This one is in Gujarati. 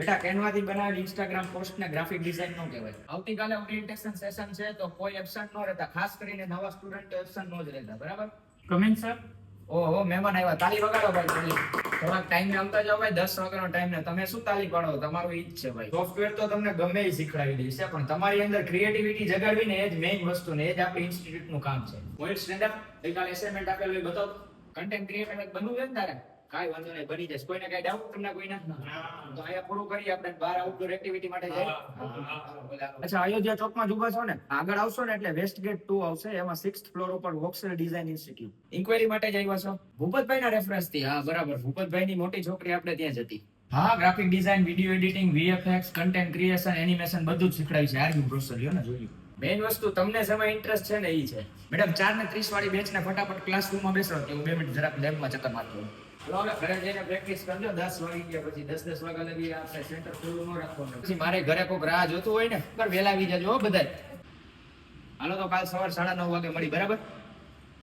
બેટા કેનવા થી બનાવેલી ઇન્સ્ટાગ્રામ પોસ્ટ ને ગ્રાફિક ડિઝાઇન નો કહેવાય. આવતીકાલે ઓરિએન્ટેશન સેશન છે તો કોઈ એબ્સન્ટ ન રહેતા, ખાસ કરીને નવા સ્ટુડન્ટ એબ્સન્ટ ન જ રહેતા, બરાબર? Coming sir. ઓહો, મહેમાન આવ્યા. તાલી વગાડો ભાઈ, તાલી. થોડાક ટાઈમે આવતા જાવ ભાઈ, 10 વાગ્યાનો ટાઈમ ને તમે શું તાલી પાડો? તમારું ઈ જ છે ભાઈ. સોફ્ટવેર તો તમને ગમે એ શીખડાવી દેશે, પણ તમારી અંદર ક્રિએટિવિટી જગાડવી ને એ જ મેઇન વસ્તુ ને એ જ આપણી ઇન્સ્ટિટ્યૂટ નું કામ છે. Point stand up. ગઈકાલે એસાઇનમેન્ટ આપેલું એ બતાવો. કન્ટેન્ટ ક્રિએટર બનવું છે ને તારે? કાંઈ વાંધો નહીં, બની જશે. કોઈને કાંઈ ડાઉટ તમને કોઈને? તો અહીંયા પૂરું કરીએ આપણે, બહાર આઉટડોર એક્ટિવિટી માટે જઈએ. અચ્છા, અયોધ્યા ચોકમાં જ ઊભા છો ને? આગળ આવશો ને એટલે વેસ્ટ ગેટ 2 આવશે, એમાં 6th ફ્લોર ઉપર વોક્સેલ ડિઝાઇન ઇન્સ્ટિટ્યૂટ. ઇન્ક્વાયરી માટે જ આવ્યા છો? ભૂપતભાઈના રેફરન્સથી? હા બરાબર, ભૂપતભાઈની મોટી છોકરી આપણે ત્યાં જ હતી. હા, graphic design, video editing, VFX, content creation, animation બધું જ શીખડાય છે. આર્યુ પ્રોસેસ લ્યો ને, જોયું. મેઇન વસ્તુ તમને જેમાં ઇન્ટરેસ્ટ છે ને એ છે. મેડમ 4:30 વાળી બેચને ફટાફટ ક્લાસરૂમમાં બેસો કે હું 2 મિનિટ જરાક લેબમાં ચક્કર મારતો. હવે ઘરે જઈને પ્રેક્ટિસ કરજો. 10 વાગી ગયા પછી 10 વાગ્યા લગી આપણે સેન્ટર ખુલ્લું ન રાખવાનું. પછી મારે ઘરે કોઈક રાહ જોતું હોય ને, વેલા આવી જજો બધાય. હાલો તો કાલ સવાર 9:30 વાગે મળી, બરાબર?